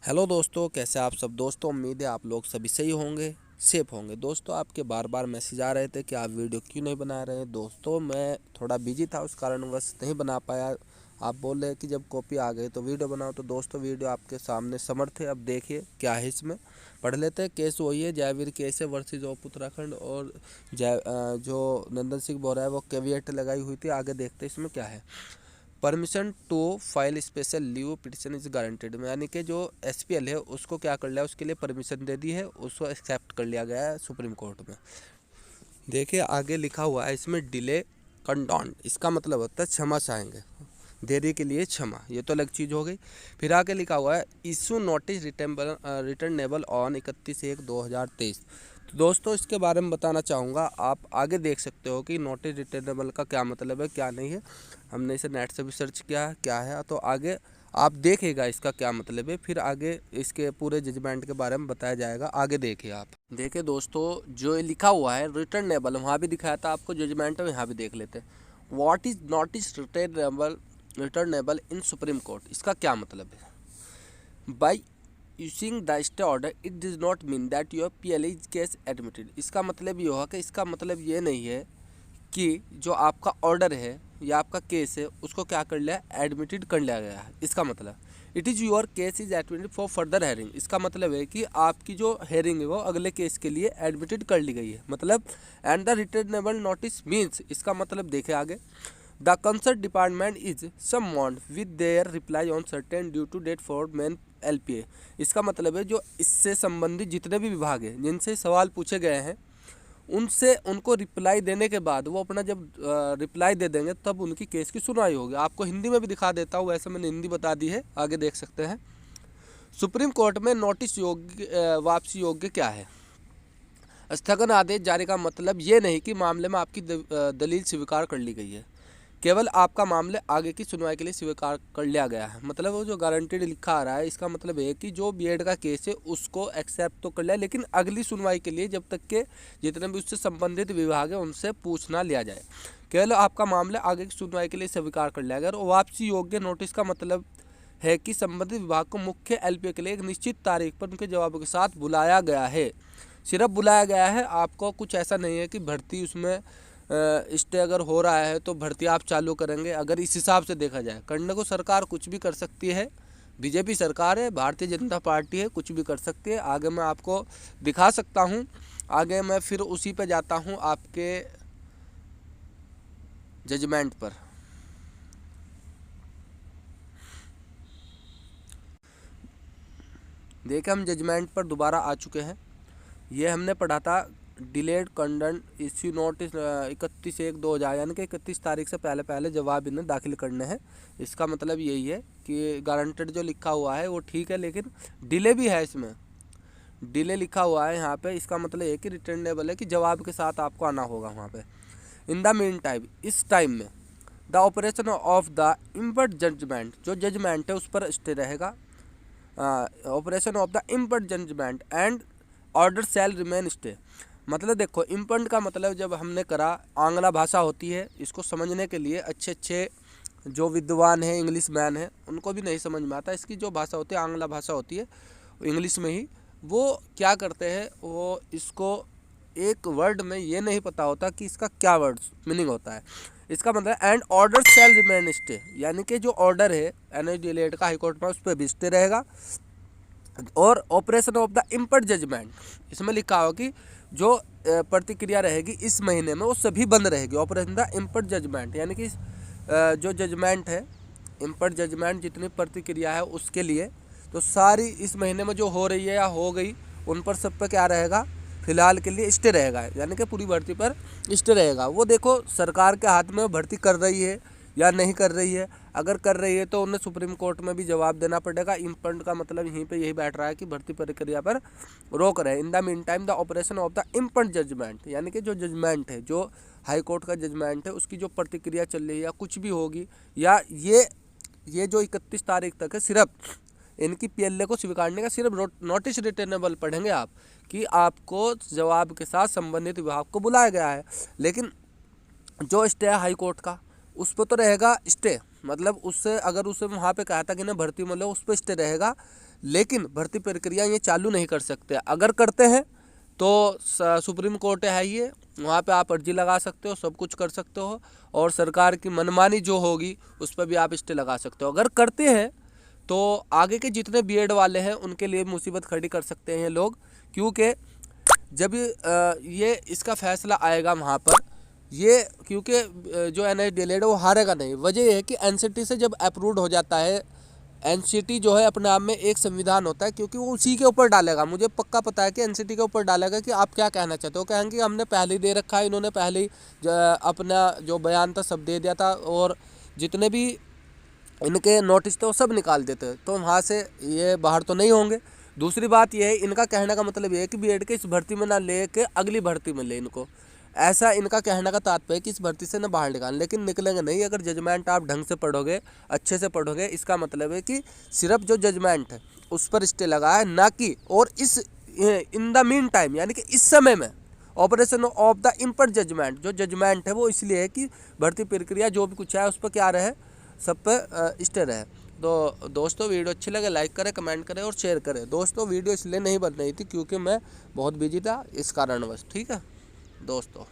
Hello दोस्तों, कैसे आप सब दोस्तों। उम्मीद है आप लोग सभी सही होंगे, सेफ होंगे। दोस्तों, आपके बार बार मैसेज आ रहे थे कि आप वीडियो क्यों नहीं बना रहे हैं। दोस्तों, मैं थोड़ा बिजी था, उस कारणवश नहीं बना पाया। आप बोल रहे हैं कि जब कॉपी आ गई तो वीडियो बनाओ, तो दोस्तों वीडियो आपके सामने समर्थ है। अब देखिए क्या है इसमें, पढ़ लेते हैं। केस वही है, जयवीर केस है वर्सेज ऑफ उत्तराखंड, और जो नंदन सिंह बोल रहा है वो कैविएट लगाई हुई थी। आगे देखते हैं इसमें क्या है। Permission to file special leave petition is guaranteed में, यानी कि जो एसपीएल है उसको क्या कर लिया, उसके लिए परमिशन दे दी है, उसको एक्सेप्ट कर लिया गया है सुप्रीम कोर्ट में। देखिए आगे लिखा हुआ है इसमें डिले कंडोन, इसका मतलब होता है क्षमा चाहेंगे, देरी के लिए क्षमा। ये तो अलग चीज़ हो गई। फिर आगे लिखा हुआ है इशू नोटिस रिटर्नेबल ऑन 31/1/2023। तो दोस्तों इसके बारे में बताना चाहूँगा। आप आगे देख सकते हो कि नोटिस रिटर्नेबल का क्या मतलब है, क्या नहीं है। हमने इसे नेट से भी सर्च किया है क्या है, तो आगे आप देखिएगा इसका क्या मतलब है। फिर आगे इसके पूरे जजमेंट के बारे में बताया जाएगा, आगे देखिए आप। देखिए दोस्तों, जो ये लिखा हुआ है रिटर्नेबल, वहाँ भी दिखाया था आपको जजमेंट में, यहाँ भी देख लेते हैं। What is notice returnable in supreme court, इसका क्या मतलब है। By using the stay order it does not mean that your PLA case admitted. इसका मतलब ये होगा कि इसका मतलब ये नहीं है कि जो आपका ऑर्डर है या आपका केस है उसको क्या कर लिया, एडमिटेड कर लिया गया है। इसका मतलब it is your case is admitted for further hearing. इसका मतलब है कि आपकी जो हेयरिंग है वो अगले केस के लिए एडमिटेड कर ली गई है, मतलब। And the returnable notice means, इसका मतलब देखे आगे, the concern department is someone with their reply on certain due to date for main LPA. इसका मतलब है जो इससे संबंधित जितने भी विभाग हैं जिनसे सवाल पूछे गए हैं, उनसे उनको रिप्लाई देने के बाद वो अपना जब रिप्लाई दे देंगे तब उनकी केस की सुनवाई होगी। आपको हिंदी में भी दिखा देता हूँ, वैसे मैंने हिंदी बता दी है, आगे देख सकते हैं। सुप्रीम कोर्ट में नोटिस योग्य वापसी योग्य क्या है। स्थगन आदेश जारी का मतलब ये नहीं कि मामले में आपकी दलील स्वीकार कर ली गई है, केवल आपका मामले आगे की सुनवाई के लिए स्वीकार कर लिया गया है। मतलब वो जो गारंटीड लिखा आ रहा है, इसका मतलब है कि जो बीएड का केस है उसको एक्सेप्ट तो कर लिया, लेकिन अगली सुनवाई के लिए जब तक के जितने भी उससे संबंधित विभाग है उनसे पूछ ना लिया जाए, केवल आपका मामले आगे की सुनवाई के लिए स्वीकार कर लिया गया। और वापसी योग्य नोटिस का मतलब है कि संबंधित विभाग को मुख्य एलपीए के लिए एक निश्चित तारीख पर उनके जवाबों के साथ बुलाया गया है। सिर्फ बुलाया गया है, आपको कुछ ऐसा नहीं है कि भर्ती उसमें स्टे अगर हो रहा है तो भर्ती आप चालू करेंगे। अगर इस हिसाब से देखा जाए, करने को सरकार कुछ भी कर सकती है, बीजेपी सरकार है, भारतीय जनता पार्टी है, कुछ भी कर सकती है। आगे मैं आपको दिखा सकता हूँ, आगे मैं फिर उसी पे जाता हूँ आपके जजमेंट पर। देखिए हम जजमेंट पर दोबारा आ चुके हैं। ये हमने पढ़ा था डिलेड कंडन इश्यू नोटिस 31/1/2000, यानी कि 31 तारीख से पहले पहले जवाब इन्हें दाखिल करने हैं। इसका मतलब यही है कि गारंटेड जो लिखा हुआ है वो ठीक है, लेकिन डिले भी है इसमें, डिले लिखा हुआ है यहाँ पे। इसका मतलब ये कि रिटर्नेबल है कि जवाब के साथ आपको आना होगा वहाँ पे। इन द मीन टाइम, इस टाइम में the operation of the impugned judgment, जो जजमेंट है उस पर स्टे रहेगा। Operation of the impugned judgment and order shall remain stay. मतलब देखो, इम्पर्ट का मतलब जब हमने करा, आंग्ला भाषा होती है, इसको समझने के लिए अच्छे अच्छे जो विद्वान हैं, इंग्लिश मैन हैं, उनको भी नहीं समझ में आता। इसकी जो भाषा होती है आंग्ला भाषा होती है, इंग्लिश में ही। वो क्या करते हैं, वो इसको एक वर्ड में ये नहीं पता होता कि इसका क्या वर्ड मीनिंग होता है। इसका मतलब and order shell remain stay, यानी कि जो ऑर्डर है एनएच डिलेट का हाईकोर्ट में, उस पर भी स्टे रहेगा। और operation of the impugned judgment, इसमें लिखा हो कि जो प्रतिक्रिया रहेगी इस महीने में वो सभी बंद रहेगी। ऑपरेशन द इम्पर्ट जजमेंट, यानी कि जो जजमेंट है, इम्पर्ट जजमेंट जितनी प्रतिक्रिया है उसके लिए, तो सारी इस महीने में जो हो रही है या हो गई, उन पर सब पे क्या रहेगा, फिलहाल के लिए स्टे रहेगा, यानी कि पूरी भर्ती पर स्टे रहेगा। वो देखो सरकार के हाथ में भर्ती कर रही है या नहीं कर रही है। अगर कर रही है तो उन्हें सुप्रीम कोर्ट में भी जवाब देना पड़ेगा। इम्पर्ट का मतलब यहीं पे यही बैठ रहा है कि भर्ती प्रक्रिया पर रोक रहे। In the mean time the operation of the impugned judgment, यानी कि जो जजमेंट है, जो हाई कोर्ट का जजमेंट है, उसकी जो प्रतिक्रिया चल रही है या कुछ भी होगी, या ये जो 31 तारीख तक है, सिर्फ इनकी पीएलए को स्वीकारने का सिर्फ नोटिस रिटर्नेबल पढ़ेंगे आप, कि आपको जवाब के साथ संबंधित विभाग को बुलाया गया है। लेकिन जो स्टे है हाई कोर्ट का, उस पर तो रहेगा स्टे, मतलब उससे अगर उसे वहाँ पे कहा था कि ना भर्ती में लो, उस पर स्टे रहेगा। लेकिन भर्ती प्रक्रिया ये चालू नहीं कर सकते। अगर करते हैं तो सुप्रीम कोर्ट है ये, वहाँ पे आप अर्जी लगा सकते हो, सब कुछ कर सकते हो, और सरकार की मनमानी जो होगी उस पर भी आप स्टे लगा सकते हो। अगर करते हैं तो आगे के जितने बीएड वाले हैं उनके लिए मुसीबत खड़ी कर सकते हैं लोग, क्योंकि जब ये इसका फैसला आएगा वहाँ पर, ये क्योंकि जो NSDL वो हारेगा नहीं। वजह यह है कि NCT से जब अप्रूव्ड हो जाता है, NCT जो है अपने आप में एक संविधान होता है, क्योंकि वो उसी के ऊपर डालेगा। मुझे पक्का पता है कि NCT के ऊपर डालेगा कि आप क्या कहना चाहते हो। कहेंगे कि हमने पहले ही दे रखा है, इन्होंने पहले ही अपना जो बयान था सब दे दिया था, और जितने भी इनके नोटिस थे वो सब निकाल देते, तो वहाँ से ये बाहर तो नहीं होंगे। दूसरी बात ये है, इनका कहने का मतलब ये है कि बीएड के इस भर्ती में ना ले के अगली भर्ती में ले इनको, ऐसा इनका कहने का तात्पर्य है कि इस भर्ती से ना बाहर निकाल, लेकिन निकलेंगे नहीं। अगर जजमेंट आप ढंग से पढ़ोगे, अच्छे से पढ़ोगे, इसका मतलब है कि सिर्फ जो जजमेंट है उस पर स्टे लगा है, ना कि और इस इन द मीन टाइम, यानी कि इस समय में ऑपरेशन ऑफ द इम्पर जजमेंट, जो जजमेंट है वो इसलिए है कि भर्ती प्रक्रिया जो भी कुछ है उस पर क्या रहे, सब पे स्टे रहे। तो दोस्तों वीडियो अच्छी लगे लाइक करें, कमेंट करें और शेयर करें। दोस्तों वीडियो इसलिए नहीं बन रही थी क्योंकि मैं बहुत बिजी था, इस कारणवश। ठीक है दोस्तों।